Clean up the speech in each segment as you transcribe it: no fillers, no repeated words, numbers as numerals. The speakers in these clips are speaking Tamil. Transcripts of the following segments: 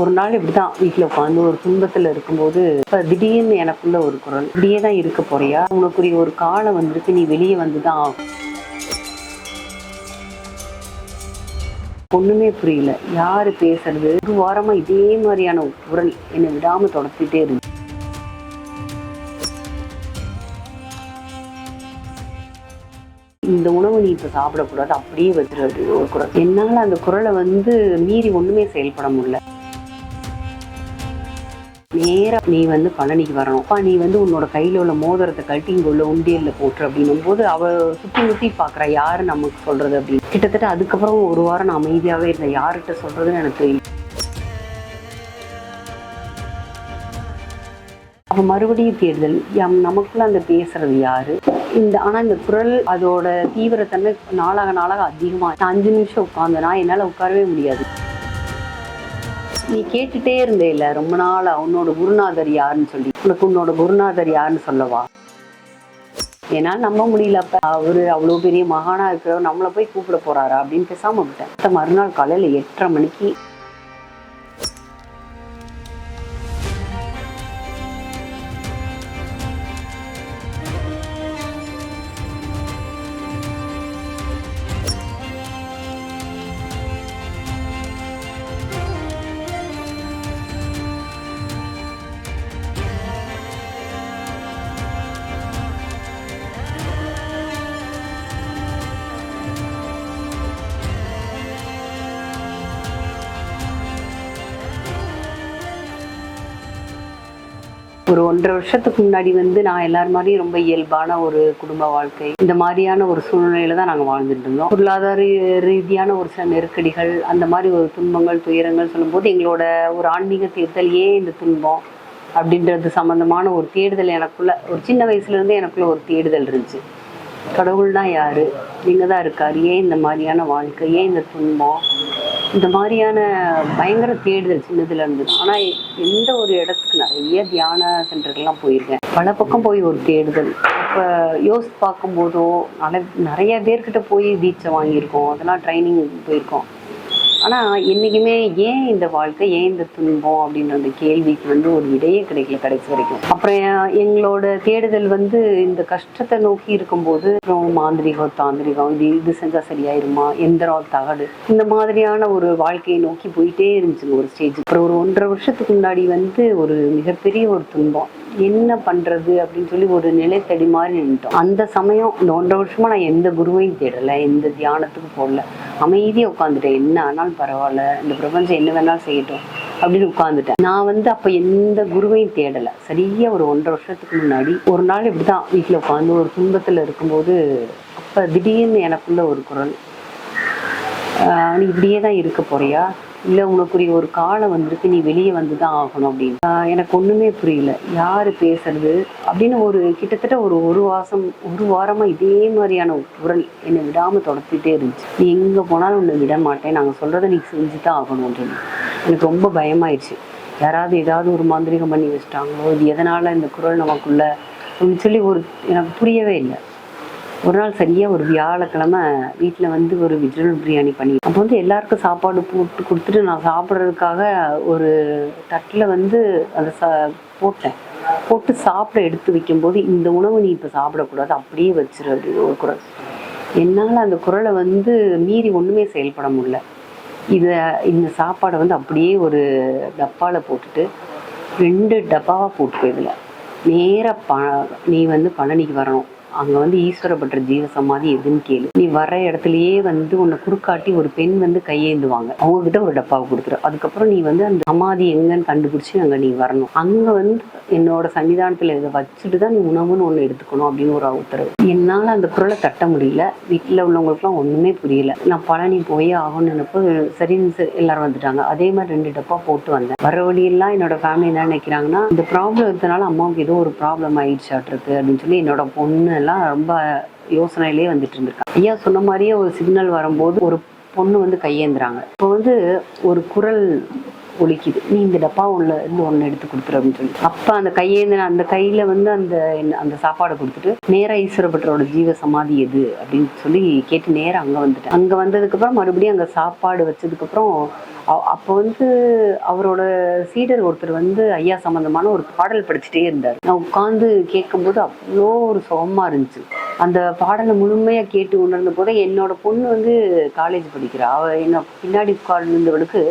ஒரு நாள் இப்படிதான் வீட்டில் உட்காந்து ஒரு துன்பத்தில் இருக்கும்போது இப்போ திடீர்னு எனக்குள்ள ஒரு குரல், இப்படியே தான் இருக்க போறியா, உனக்குரிய ஒரு காலம் வந்திருக்கு, நீ வெளியே வந்து தான் ஆகும். ஒண்ணுமே புரியல, யாரு பேசுறது. ஒரு வாரமா இதே மாதிரியான ஒரு குரல் என்னை விடாம தொடர்த்திட்டே இருந்துச்சு. இந்த உணவு நீ இப்ப சாப்பிடக்கூடாது, அப்படியே வச்சிரு ஒரு குரல். என்னால அந்த குரலை மீறி ஒண்ணுமே செயல்பட முடியல. நேரா நீ பழனிக்கு வரணும், அப்பா நீ உன்னோட கையில உள்ள மோதிரத்தை கழட்டி இங்க உள்ள உண்டியல்ல போட்டு அப்படின்னும் போது அவ சுத்தி முத்தி பாக்குறா, யாரு நமக்கு சொல்றது அப்படின்னு. கிட்டத்தட்ட அதுக்கப்புறம் ஒரு வாரம் நான் அமைதியாவே இருந்தேன், யார்கிட்ட சொல்றதுன்னு எனக்கு தெரியல. அப்ப மறுபடியும் தேடுதல், நமக்குள்ள அந்த பேசுறது யாரு ஆனா இந்த குரல் அதோட தீவிரத்தன்மை நாளாக நாளாக அதிகமா. 5 நிமிஷம் உட்கார்ந்தனா என்னால உட்காரவே முடியாது. நீ கேட்டுட்டே இருந்தேல ரொம்ப நாளா, உன்னோட குருநாதர் யாருன்னு சொல்லி. உனக்கு உன்னோட குருநாதர் யாருன்னு சொல்லவா? என்னால் நம்ப முடியல. அப்ப அவரு அவ்வளவு பெரிய மகானா இருக்கிறவர் நம்மளை போய் கூப்பிட போறாரா அப்படின்னு பேசாம விட்டேன். மறுநாள் காலையில 8:30 மணிக்கு ஒரு 1.5 வருஷத்துக்கு முன்னாடி நான் எல்லாரும் மாதிரியும் ரொம்ப இயல்பான ஒரு குடும்ப வாழ்க்கை, இந்த மாதிரியான ஒரு சூழ்நிலையில தான் நாங்கள் வாழ்ந்துட்டு இருந்தோம். பொருளாதார ரீதியான ஒரு சில நெருக்கடிகள், அந்த மாதிரி ஒரு துன்பங்கள் துயரங்கள் சொல்லும்போது எங்களோட ஒரு ஆன்மீக தேர்தல், ஏன் இந்த துன்பம் அப்படின்றது சம்பந்தமான ஒரு தேடுதல் எனக்குள்ள ஒரு சின்ன வயசுல இருந்தே எனக்குள்ள ஒரு தேடுதல் இருந்துச்சு. கடவுள்னா யாரு, நீங்க தான் இருக்காரு, ஏன் இந்த மாதிரியான வாழ்க்கை, ஏன் இந்த துன்பம், இந்த மாதிரியான பயங்கர தேடுதல் சின்னதுல இருந்தது. ஆனா எந்த ஒரு இடத்துக்கு நிறைய தியான சென்டர்கள்லாம் போயிருக்கேன், பல பக்கம் போய் ஒரு தேடுதல். அப்ப யோசித்து பார்க்கும் போதோ நிறைய பேர்கிட்ட போய் தீட்சை வாங்கியிருக்கோம், அதெல்லாம் ட்ரைனிங் போயிருக்கோம். ஆனா என்னைக்குமே ஏன் இந்த வாழ்க்கை, ஏன் இந்த துன்பம் அப்படின்ற அந்த கேள்விக்கு ஒரு விடையே கிடைக்கல கடைசி வரைக்கும். அப்புறம் எங்களோட தேடுதல் இந்த கஷ்டத்தை நோக்கி இருக்கும்போது அப்புறம் மாந்திரிகம் தாந்திரிகம், இது செஞ்சா சரியாயிருமா, எந்திரம் தகடு, இந்த மாதிரியான ஒரு வாழ்க்கையை நோக்கி போயிட்டே இருந்துச்சுங்க ஒரு ஸ்டேஜ். அப்புறம் ஒரு 1.5 வருஷத்துக்கு முன்னாடி ஒரு மிகப்பெரிய ஒரு துன்பம், என்ன பண்றது அப்படின்னு சொல்லி ஒரு நிலை தடி மாதிரி நின்றுட்டோம். அந்த சமயம் இந்த 1.5 வருஷமா நான் எந்த குருவையும் தேடலை, எந்த தியானத்துக்கு போடல, அமைதியாக உட்காந்துட்டேன். என்ன ஆனாலும் பரவாயில்ல, இந்த பிரபஞ்சம் என்ன வேணாலும் செய்யட்டும் அப்படின்னு உட்காந்துட்டேன். நான் அப்ப எந்த குருவையும் தேடலை. சரியா ஒரு 1.5 வருஷத்துக்கு முன்னாடி ஒரு நாள் இப்படிதான் வீட்டில் உட்காந்து ஒரு துன்பத்துல இருக்கும்போது அப்ப திடீர்னு எனக்குள்ள ஒரு குரல், நீ இப்படியே தான் இருக்க போறியா, இல்லை உனக்குரிய ஒரு காலம் வந்திருக்கு, நீ வெளியே வந்து தான் ஆகணும் அப்படின்னு. எனக்கு ஒன்றுமே புரியல, யார் பேசுறது அப்படின்னு. கிட்டத்தட்ட ஒரு வாரமாக இதே மாதிரியான ஒரு குரல் என்னை விடாமல் தொடர்த்திட்டே இருந்துச்சு. நீ எங்கே போனாலும் உன்னை விட மாட்டேன், நாங்கள் சொல்கிறத நீ செஞ்சு தான் ஆகணும் சொல்லி. எனக்கு ரொம்ப பயமாயிடுச்சு, யாராவது ஏதாவது ஒரு மாந்திரிகம் பண்ணி வச்சுட்டாங்களோ, இது எதனால் இந்த குரல் நமக்குள்ள அப்படின்னு சொல்லி எனக்கு புரியவே இல்லை. ஒரு நாள் சரியாக ஒரு வியாழக்கிழமை வீட்டில் ஒரு வெஜிடபிள் பிரியாணி பண்ணி, அப்போ எல்லாருக்கும் சாப்பாடு போட்டு கொடுத்துட்டு நான் சாப்பிட்றதுக்காக ஒரு தட்டில் அதை போட்டு சாப்பிட எடுத்து வைக்கும்போது, இந்த உணவு நீ இப்போ சாப்பிடக்கூடாது, அப்படியே வச்சிரு அப்படின்னு ஒரு குரல். என்னால் அந்த குரலை மீறி ஒன்றுமே செயல்பட முடியல. இந்த சாப்பாடை அப்படியே ஒரு டப்பாவில் போட்டுட்டு 2 டப்பாவாக போட்டு போயிடல, நேராக நீ பழனிக்கு வரணும், அங்கே ஈஸ்வரப்பட்ட ஜீவ சமாதி எதுன்னு கேளு, நீ வர்ற இடத்துலயே உன்னை குறுக்காட்டி ஒரு பெண் கையேந்துவாங்க, அவங்க கிட்ட ஒரு டப்பாவை கொடுத்துரு, அதுக்கப்புறம் நீ அந்த சமாதி எங்கன்னு கண்டுபிடிச்சி அங்கே நீ வரணும், அங்கே என்னோட சன்னிதானத்தில் இதை வச்சுட்டு தான் நீ உணவுன்னு ஒன்று எடுத்துக்கணும் அப்படின்னு ஒரு உத்தரவு. என்னால் அந்த குரலை தட்ட முடியல, வீட்டில் உள்ளவங்களுக்குலாம் ஒன்றுமே புரியல. நான் பழனி போய் ஆகும்னு நினைப்போ சரின்னு எல்லாரும் வந்துட்டாங்க. அதே மாதிரி 2 டப்பா போட்டு வந்தேன். வர வழியெல்லாம் என்னோட ஃபேமிலி என்ன நினைக்கிறாங்கன்னா, இந்த ப்ராப்ளம் இருந்தனால அம்மாவுக்கு ஏதோ ஒரு ப்ராப்ளம் ஆயிடுச்சாட்டிருக்கு அப்படின்னு சொல்லி என்னோட பொண்ணு ரொம்ப யோசனையிலே வந்துட்டு இருந்திருக்காங்க. ஐயா சொன்ன மாதிரியே ஒரு சிக்னல் வரும்போது ஒரு பொண்ணு கையேந்துறாங்க. இப்போ ஒரு குரல் ஒலிக்குது, நீ இந்த டப்பா உள்ள இருந்து ஒன்று எடுத்து கொடுத்துரு அப்படின்னு சொல்லி. அப்போ அந்த கையேந்து அந்த கையில் வந்து அந்த சாப்பாடை கொடுத்துட்டு நேராக ஈஸ்வரபட்டரோட ஜீவ சமாதி எது அப்படின்னு சொல்லி கேட்டு நேராக அங்கே வந்துட்டேன். அங்கே வந்ததுக்கப்புறம் மறுபடியும் அங்கே சாப்பாடு வச்சதுக்கப்புறம் அப்போ வந்து அவரோட சீடர் ஒருத்தர் வந்து ஐயா சம்பந்தமான ஒரு பாடல் படிச்சுட்டே இருந்தார். நான் உட்காந்து கேட்கும்போது அவ்வளோ ஒரு சுகமாக இருந்துச்சு. அந்த பாடலை முழுமையாக கேட்டு உணர்ந்த போது என்னோட பொண்ணு வந்து காலேஜ் படிக்கிறா. அவள் என்ன பின்னாடி உட்கார்ந்தவளுக்கு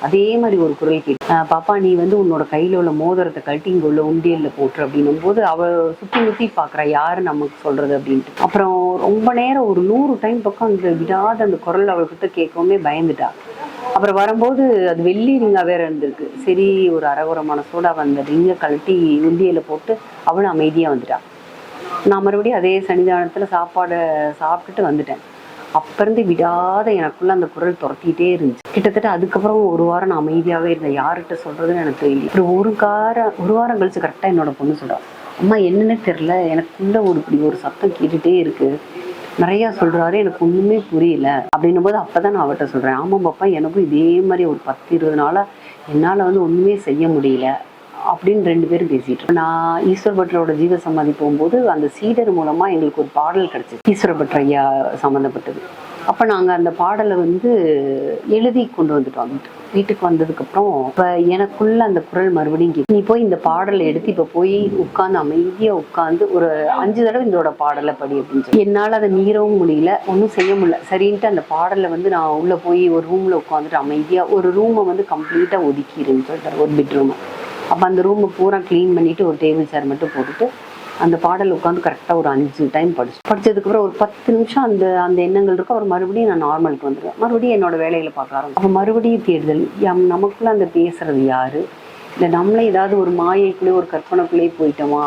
அதே மாதிரி ஒரு குரல் கேட்டு, பாப்பா நீ வந்து உன்னோட கையில் உள்ள மோதிரத்தை கழட்டி இங்கே உள்ள உண்டியலில் போட்டுரு அப்படின்னும் போது அவள் சுற்றி பார்க்குறா யாரு நமக்கு சொல்கிறது அப்படின்ட்டு. அப்புறம் ரொம்ப நேரம் ஒரு 100 டைம் பக்கம் அந்த விடாத அந்த குரல் அவள்கிட்ட கேட்கவுமே பயந்துட்டா. அப்புறம் வரும்போது அது வெள்ளி ரிங்காக வேற இருந்திருக்கு. சரி ஒரு அரைகுறை மனசோட அவள் அந்த ரிங்கை கழட்டி உண்டியலில் போட்டு அவளும் அமைதியாக வந்துட்டா. நான் மறுபடியும் அதே சன்னிதானத்தில் சாப்பாடை சாப்பிட்டுட்டு வந்துட்டேன். அப்போருந்து விடாத எனக்குள்ள அந்த குரல் துரத்திக்கிட்டே இருந்துச்சு. கிட்டத்தட்ட அதுக்கப்புறம் ஒரு வாரம் நான் அமைதியாகவே இருந்தேன். யார்கிட்ட சொல்கிறதுன்னு எனக்கு தெரியல. அப்புறம் ஒரு வாரம் கழிச்சு கரெக்டாக என்னோட பொண்ணு சொல்கிறான், அம்மா என்னன்னே தெரில, எனக்குள்ள இப்படி ஒரு சத்தம் கேட்டுகிட்டே இருக்குது, நிறையா சொல்கிறாரு, எனக்கு ஒன்றுமே புரியல அப்படின்னும் போது அப்போ தான் நான் அவர்கிட்ட சொல்கிறேன், ஆமாம் பாப்பா எனக்கும் இதே மாதிரி ஒரு 10-20 நாளாக என்னால் வந்து ஒன்றுமே செய்ய முடியல அப்படின்னு 2 பேரும் பேசிட்டு. நான் ஈஸ்வரபட்டரோட ஜீவ சமாதி போகும்போது அந்த சீடர் மூலமா எங்களுக்கு ஒரு பாடல் கிடைச்சிது, ஈஸ்வரபட்டர் ஐயா சம்மந்தப்பட்டது. அப்போ நாங்கள் அந்த பாடலை வந்து எழுதி கொண்டு வந்துட்டோம். வீட்டுக்கு வந்ததுக்கப்புறம் இப்போ எனக்குள்ள அந்த குரல் மறுபடியும் கேட்கு, நீ போய் இந்த பாடலை எடுத்து இப்போ போய் உட்காந்து அமைதியாக உட்காந்து ஒரு 5 தடவை இதோட பாடலை படி அப்படின்னு சொல்லி. என்னால் அதை மீறவும் முடியல, ஒன்றும் செய்ய முடியல. சரின்ட்டு அந்த பாடலை வந்து நான் உள்ளே போய் ஒரு ரூமில் உட்காந்துட்டு அமைதியாக ஒரு ரூமை வந்து கம்ப்ளீட்டாக ஒதுக்கிடுன்னு சொல்லிட்டார், ஒரு பெட்ரூமை. அப்போ அந்த ரூமை பூரா க்ளீன் பண்ணிவிட்டு ஒரு டேபிள் சேர் மட்டும் போட்டுட்டு அந்த பாடல் உட்காந்து கரெக்டாக ஒரு 5 டைம் படித்ததுக்கப்புறம் ஒரு 10 நிமிஷம் அந்த எண்ணங்கள் இருக்கும். அவர் மறுபடியும் நான் நார்மலுக்கு வந்துடுவேன். மறுபடியும் என்னோட வேலையில் பார்க்க ஆரம்பிச்சு. அப்போ மறுபடியும் தேடுதல், நமக்குள்ளே அந்த பேசுகிறது யார், இல்லை நம்மளே ஏதாவது ஒரு மாயைக்குள்ளே ஒரு கற்பனைக்குள்ளேயே போயிட்டோமா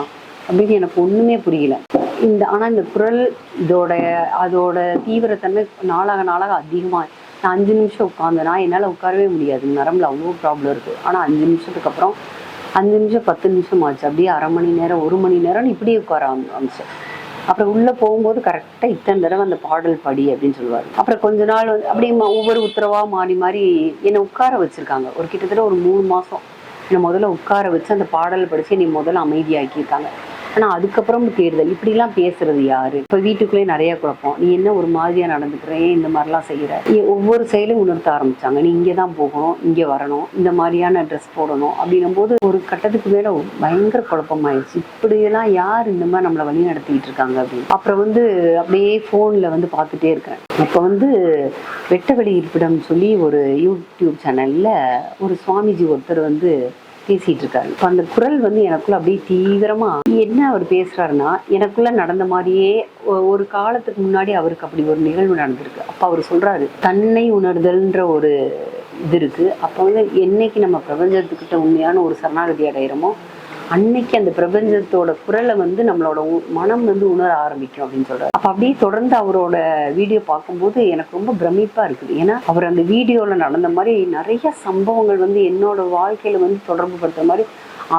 அப்படின்னு எனக்கு ஒன்றுமே புரியல. ஆனால் இந்த குரல் அதோட தீவிரத்தன்மை நாளாக அதிகமாக. நான் 5 நிமிஷம் உட்காந்தேன்னா என்னால் உட்காரவே முடியாது, நரம்பில் அவ்வளோ ப்ராப்ளம் இருக்குது. ஆனால் 5 நிமிஷத்துக்கு அப்புறம் 5 நிமிஷம் 10 நிமிஷம் ஆச்சு, அப்படியே அரை மணி நேரம் 1 மணி நேரம் இப்படியே உட்கார ஆரம்பிச்சேன். அப்புறம் உள்ளே போகும்போது கரெக்டாக இத்தனை தடவை அந்த பாடல் படி அப்படின்னு சொல்லுவார். அப்புறம் கொஞ்ச நாள் அப்படியே ஒவ்வொரு உத்தரவாக மாறி என்னை உட்கார வச்சுருக்காங்க. ஒரு கிட்டத்தட்ட ஒரு 3 மாதம் என்னை முதல்ல உட்கார வச்சு அந்த பாடல் படித்து நீ முதல்ல அமைதியாக்கியிருக்காங்க. ஆனால் அதுக்கப்புறம் தேடுதல், இப்படிலாம் பேசுறது யாரு, இப்போ வீட்டுக்குள்ளே நிறைய குழப்பம், நீ என்ன ஒரு மாதிரியாக நடந்துக்கிறேன், இந்த மாதிரிலாம் செய்கிற, ஒவ்வொரு செயலும் உணர்த்த ஆரம்பிச்சாங்க. நீ இங்கே தான் போகணும், இங்கே வரணும், இந்த மாதிரியான ட்ரெஸ் போடணும் அப்படின்னும் போது ஒரு கட்டத்துக்கு மேலே பயங்கர குழப்பமாயிடுச்சு. இப்படியெல்லாம் யார் இந்த மாதிரி நம்மளை வழி நடத்திக்கிட்டு இருக்காங்க அப்படின்னு. அப்புறம் வந்து அப்படியே ஃபோனில் வந்து பார்த்துட்டே இருக்கிறேன். அப்போ வந்து வெட்டவெளி இருப்பிடம் சொல்லி ஒரு யூடியூப் சேனலில் ஒரு சுவாமிஜி ஒருத்தர் வந்து பேசிட்டு இருக்காரு. இப்போ அந்த குரல் வந்து எனக்குள்ள அப்படியே தீவிரமா என்ன அவர் பேசுறாருன்னா, எனக்குள்ள நடந்த மாதிரியே ஒரு காலத்துக்கு முன்னாடி அவருக்கு அப்படி ஒரு நிகழ்வு நடந்திருக்கு. அப்போ அவர் சொல்றாரு, தன்னை உணர்தல்ன்ற ஒரு இது இருக்கு. அப்போ வந்து என்னைக்கு நம்ம பிரபஞ்சத்துக்கிட்ட உண்மையான ஒரு சரணாகதி அடைகிறோமோ அன்னைக்கு அந்த பிரபஞ்சத்தோட குரலை வந்து நம்மளோட மனம் வந்து உணர ஆரம்பிக்கும் அப்படின்னு சொல்றாரு. அப்ப அப்படியே தொடர்ந்து அவரோட வீடியோ பார்க்கும்போது எனக்கு ரொம்ப பிரமிப்பா இருக்குது. ஏன்னா அவர் அந்த வீடியோல நடந்த மாதிரி நிறைய சம்பவங்கள் வந்து என்னோட வாழ்க்கையில வந்து தொடர்பு படுத்துற மாதிரி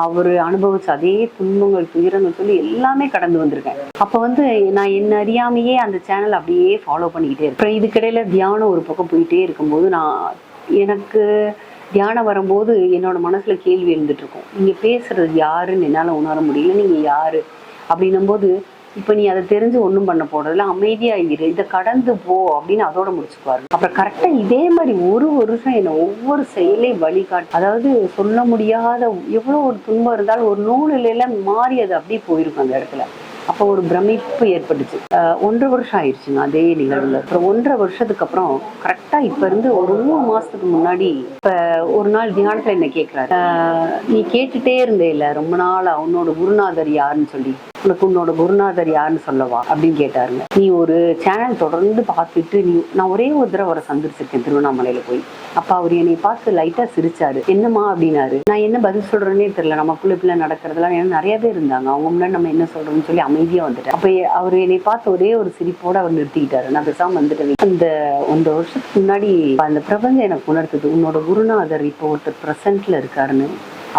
அவர் அனுபவிச்ச அதே துன்பங்கள் துயரங்கள் சொல்லி எல்லாமே கடந்து வந்திருக்கேன். அப்ப வந்து நான் என்ன அறியாமையே அந்த சேனல் அப்படியே ஃபாலோ பண்ணிக்கிட்டே இருக்கேன். இதுக்கிடையில தியானம் ஒரு பக்கம் போயிட்டே இருக்கும்போது எனக்கு தியானம் வரும்போது என்னோட மனசுல கேள்வி எழுந்துட்டு இருக்கும், நீங்க பேசுறது யாருன்னு என்னால உணர முடியல, நீங்க யாரு அப்படின்னும் போது இப்ப நீ அதை தெரிஞ்சு ஒண்ணும் பண்ண போறதுல அமைதியா இரு, இதை கடந்து போ அப்படின்னு அதோட முடிச்சுக்குவாரு. அப்புறம் கரெக்டா இதே மாதிரி ஒரு வருஷம் என்ன ஒவ்வொரு செயலையும் வழிகாட்டு, அதாவது சொல்ல முடியாத எவ்வளவு ஒரு துன்பம் இருந்தாலும் ஒரு நூலில மாறி அது அப்படியே போயிருக்கும் அந்த இடத்துல. அப்போ ஒரு பிரமிப்பு ஏற்பட்டுச்சு. 1.5 வருஷம் ஆயிடுச்சுங்க அதே நிகழ்வுல. அப்புறம் 1.5 வருஷத்துக்கு அப்புறம் கரெக்டா இப்ப இருந்து ஒரு 3 மாசத்துக்கு முன்னாடி இப்ப ஒரு நாள் தியானத்துல என்ன கேட்கிறாரு, நீ கேட்டுட்டே இருந்தேல ரொம்ப நாளா உன்னோட குருநாதர் யாருன்னு சொல்லி, உனக்கு உன்னோட குருநாதர் யாருன்னு சொல்லவா அப்படின்னு கேட்டாருங்க. நீ ஒரு சேனல் தொடர்ந்து பார்த்துட்டு நான் ஒரே ஒரு தடவை அவரை சந்திச்சிருக்கேன் திருவண்ணாமலையில போய். அப்ப அவர் என்னை பார்த்து லைட்டா சிரிச்சாரு, என்னம்மா அப்படின்னாரு. நான் என்ன பதில் சொல்றேன்னே தெரியல, நமக்குள்ள இப்படி நடக்கிறதுலாம் ஏன்னா நிறைய பேர் இருந்தாங்க, அவங்க முன்னாடி நம்ம என்ன சொல்றோம்னு சொல்லி அமைதியா வந்துட்டேன். அப்ப அவர் என்னை பார்த்து ஒரே ஒரு சிரிப்போட அவர் நிறுத்திக்கிட்டாரு. நான் பேசாம வந்துட்டேன். அந்த 1 வருஷத்துக்கு முன்னாடி அந்த பிரபஞ்சம் எனக்கு உணர்த்துது, உன்னோட குருநாதர் இப்போ ஒருத்தர் பிரசன்ட்ல இருக்காருன்னு.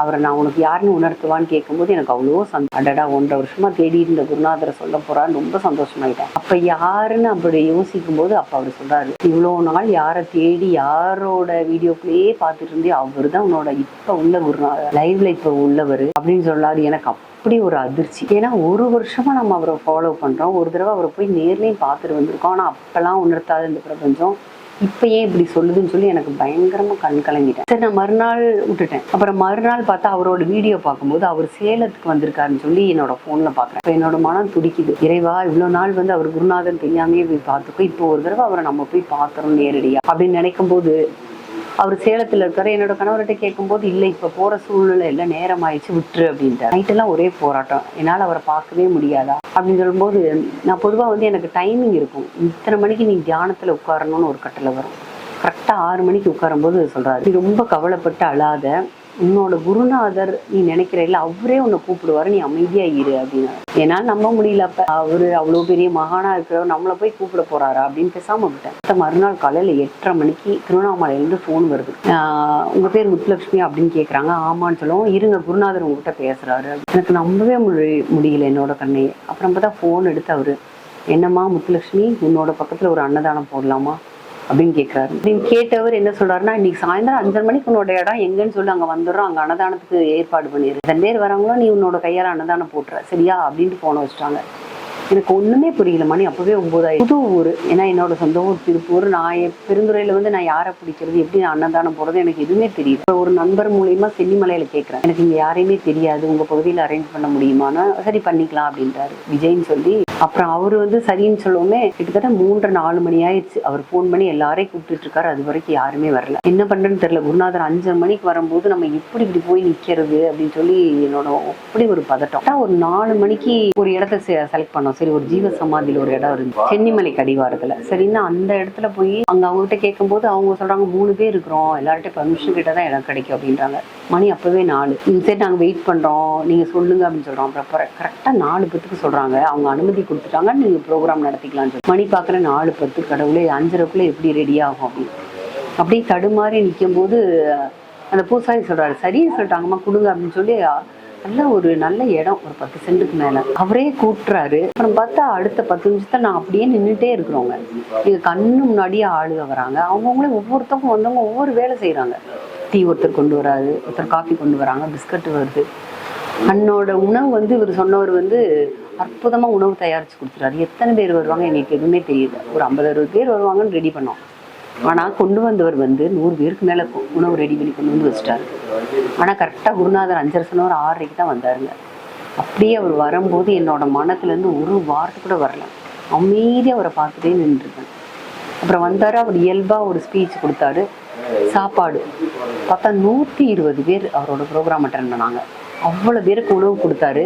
அவரை நான் உனக்கு யாருன்னு உணர்த்துவான்னு கேட்கும்போது எனக்கு அவ்வளோ அடடா 1.5 வருஷமா தேடி இருந்த குருநாதரை சொல்ல போறான்னு ரொம்ப சந்தோஷமாயிட்டேன். அப்ப யாருன்னு அப்படி யோசிக்கும் போது அப்ப அவர் சொல்றாரு, இவ்வளோ நாள் யாரை தேடி யாரோட வீடியோக்குள்ளேயே பார்த்துட்டு இருந்தே அவர் தான் உன்னோட இப்ப உள்ள குருநாதர், லைவ்ல இப்ப உள்ளவர் அப்படின்னு சொல்லாரு. எனக்கு அப்படி ஒரு அதிர்ச்சி. ஏன்னா 1 வருஷமா நம்ம அவரை ஃபாலோ பண்றோம். ஒரு தடவை அவரை போய் நேர்லையும் பார்த்துட்டு வந்திருக்கோம். ஆனா அப்பெல்லாம் உணர்த்தாத இந்த பிரபஞ்சம் இப்ப ஏன் இப்படி சொல்லுதுன்னு சொல்லி எனக்கு பயங்கரமா கண் கலங்கிட்டேன். சரி, நான் மறுநாள் விட்டுட்டேன். அப்புறம் மறுநாள் பார்த்தா அவரோட வீடியோ பார்க்கும்போது அவர் சேலத்துக்கு வந்திருக்காருன்னு சொல்லி என்னோட போன்ல பாக்குறேன். இப்ப என்னோட மனம் துடிக்குது. இறைவா, இவ்வளவு நாள் வந்து அவர் குருநாதன் தெரியாமே போய் பார்த்துக்கோ, இப்போ ஒரு தடவை அவரை நம்ம போய் பார்த்துறோம் நேரடியா அப்படின்னு நினைக்கும் போது, அவர் சேலத்துல இருக்காரு. என்னோட கணவர்கிட்ட கேட்கும்போது, இல்லை இப்ப போற சூழ்நிலை எல்லாம் நேரம் ஆயிடுச்சு, விட்டுரு அப்படின்ட்டு. நைட்டெல்லாம் ஒரே போராட்டம், என்னால் அவரை பார்க்கவே முடியாதா அப்படின்னு சொல்லும்போது, நான் பொதுவாக வந்து எனக்கு டைமிங் இருக்கும். இத்தனை மணிக்கு நீ தியானத்துல உட்காரணும்னு ஒரு கட்டளை வரும். கரெக்டாக 6 மணிக்கு உட்காரும்போது சொல்றாரு, நீ ரொம்ப கவலைப்பட்டு அழாத, உன்னோட குருநாதர் நீ நினைக்கிற இல்லை அவரே உன்னை கூப்பிடுவாரு, நீ அமைதியா இரு அப்படின்னு. என்னால் நம்ப முடியல. அப்ப அவரு அவ்வளோ பெரிய மகானா இருக்கிறவர் நம்மளை போய் கூப்பிட போறாரா அப்படின்னு பேசாம விட்டேன். மறுநாள் காலையில 8:30 மணிக்கு திருவண்ணாமலையிலேருந்து ஃபோன் வருது. உங்க பேர் முத்துலட்சுமி அப்படின்னு கேட்குறாங்க. ஆமான்னு சொல்லுவோம். இருங்க, குருநாதர் உங்ககிட்ட பேசுறாரு. எனக்கு நம்பவே முடியல என்னோட கண்ணையே. அப்புறம் பார்த்தா ஃபோன் எடுத்து அவரு, என்னம்மா முத்துலட்சுமி, உன்னோட பக்கத்துல ஒரு அன்னதானம் போடலாமா அப்படின்னு கேட்குறாரு. அப்படின்னு கேட்டவர் என்ன சொல்றாருன்னா, இன்னைக்கு சாயந்தரம் 5:30 மணிக்கு உன்னோட இடம் எங்கன்னு சொல்லி அங்கே வந்துடுறோம், அங்கே அன்னதானத்துக்கு ஏற்பாடு பண்ணிடு, 2 பேர் வராங்களோ நீ உன்னோட கையால் அன்னதானம் போட்டுற சரியா அப்படின்ட்டு போன வச்சுட்டாங்க. எனக்கு ஒண்ணுமே புரியல. மணி அப்பவே 9 புது ஊர். ஏன்னா என்னோட சொந்த ஊர் திருப்பூர். நான் பெருந்துறையில வந்து நான் யாரை பிடிக்கிறது, எப்படி நான் அன்னதானம் போறது எனக்கு எதுவுமே தெரியல. ஒரு நண்பர் மூலியமா சென்னிமலையில கேட்கறேன், எனக்கு இங்க யாரையுமே தெரியாது, உங்க பகுதியில் அரேஞ்ச் பண்ண முடியுமானா சரி பண்ணிக்கலாம் அப்படின்றாரு விஜய்ன்னு சொல்லி. அப்புறம் அவரு வந்து சரின்னு சொல்லவுமே கிட்டத்தட்ட 3-4 மணி ஆயிடுச்சு. அவர் ஃபோன் பண்ணி எல்லாரையும் கூப்பிட்டு இருக்காரு. அது வரைக்கும் யாருமே வரல. என்ன பண்றேன்னு தெரியல. குருநாதர் 5:30 மணிக்கு வரும்போது நம்ம இப்படி போய் நிக்கிறது அப்படின்னு சொல்லி என்னோட அப்படி ஒரு பதட்டம். ஒரு 4 மணிக்கு ஒரு இடத்த செலக்ட் பண்ணோம். சரி, ஒரு ஜீவ சமாதியில ஒரு இடம் இருந்து சென்னிமலை கடிவாரத்துல. சரின்னா அந்த இடத்துல போய் அங்க அவங்ககிட்ட கேட்கும் போது அவங்க சொல்றாங்க 3 பேர் இருக்கிறோம், எல்லார்ட்டையும் பர்மிஷன் கிட்டதான் இடம் கிடைக்கும் அப்படின்றாங்க. மணி அப்பவே 4. சரி நாங்க வெயிட் பண்றோம், நீங்க சொல்லுங்க அப்படின்னு சொல்றோம். அப்புறம் கரெக்டா 4 பேத்துக்கு சொல்றாங்க, அவங்க அனுமதி கொடுத்துட்டாங்க, நீங்க ப்ரோக்ராம் நடத்திக்கலாம்னு சொல்லி. மணி பாக்குற 4:10. கடவுளே, 5:30க்குள்ள எப்படி ரெடி ஆகும் அப்படின்னு அப்படியே தடுமாறி நிற்கும் போது அந்த பூசாரி சொல்றாரு, சரின்னு சொல்லிட்டாங்கம்மா கொடுங்க அப்படின்னு சொல்லி. நல்ல இடம், ஒரு 10 சென்ட்டுக்கு மேல அவரே கூட்டுறாரு. அப்புறம் பார்த்தா அடுத்த 10 நிமிஷத்துல நான் அப்படியே நின்றுட்டே இருக்கிறோங்க. எங்க கண்ணு முன்னாடியே ஆளுக வராங்க. அவங்கவுங்களே ஒவ்வொருத்தவங்க வந்தவங்க ஒவ்வொரு வேலை செய்யறாங்க. டீ ஒருத்தர் கொண்டு வராரு, ஒருத்தர் காஃபி கொண்டு வராங்க, பிஸ்கட் வருது. அன்னோட உணவு வந்து இவர் சொன்னவர் வந்து அற்புதமா உணவு தயாரிச்சு கொடுத்துறாரு. எத்தனை பேர் வருவாங்க எனக்கு எதுவுமே தெரியல. ஒரு 50-60 பேர் வருவாங்கன்னு ரெடி பண்ணோம். ஆனா கொண்டு வந்தவர் வந்து 100 பேருக்கு மேல உணவு ரெடி பண்ணி கொண்டு வந்து வச்சுட்டாரு. ஆனா கரெக்டா குருநாதர் 5:30 ஒரு 6:30க்கு தான் வந்தாருங்க. அப்படியே அவர் வரும்போது என்னோட மனத்துல இருந்து ஒரு வார்த்தை கூட வரல. அமைதியா அவரை பார்த்துட்டே நின்றுருக்கேன். அப்புறம் வந்தாரு. அவர் இயல்பா ஒரு ஸ்பீச் கொடுத்தாரு. சாப்பாடு பார்த்தா 120 பேர் அவரோட ப்ரோக்ராம் அட்டெண்ட் பண்ணாங்க. அவ்வளோ பேருக்கு உணவு கொடுத்தாரு.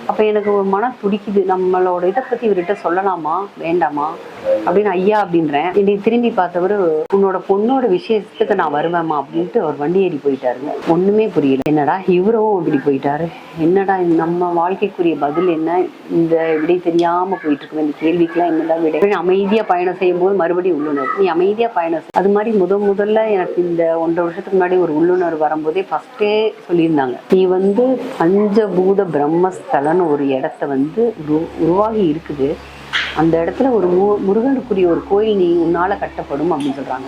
அப்போ எனக்கு ஒரு மனம் துடிக்குது, நம்மளோட இதை பற்றி இவர்கிட்ட சொல்லலாமா வேண்டாமா அப்படின்னு. ஐயா அப்படின்றேன். இன்னைக்கு திரும்பி பார்த்தவர், உன்னோட பொண்ணோட விசேஷத்துக்கு நான் வருவேம்மா அப்படின்ட்டு அவர் வண்டி ஏறி போயிட்டாருங்க. ஒன்றுமே புரியல. என்னடா இவரும் இப்படி போயிட்டாரு, என்னடா நம்ம வாழ்க்கைக்குரிய பதில் என்ன, இந்த விடை தெரியாமல் போயிட்டு இருக்கு, இந்த கேள்விக்கெல்லாம் என்னதான் விடை. அமைதியாக பயணம் செய்யும் போது மறுபடியும் உள்ளுணர்வு, நீ அமைதியாக பயணம் அது மாதிரி முதல்ல எனக்கு இந்த 1.5 வருஷத்துக்கு முன்னாடி ஒரு உள்ளுணர்வு வரும்போதே ஃபர்ஸ்டே சொல்லியிருந்தாங்க, நீ வந்து பஞ்சபூத பிரம்மஸ்தலன்னு ஒரு இடத்த வந்து உருவாகி இருக்குது, அந்த இடத்துல ஒரு முருகனுக்குரிய ஒரு கோயில் நீ உன்னால கட்டப்படும் அப்படின்னு சொல்றாங்க.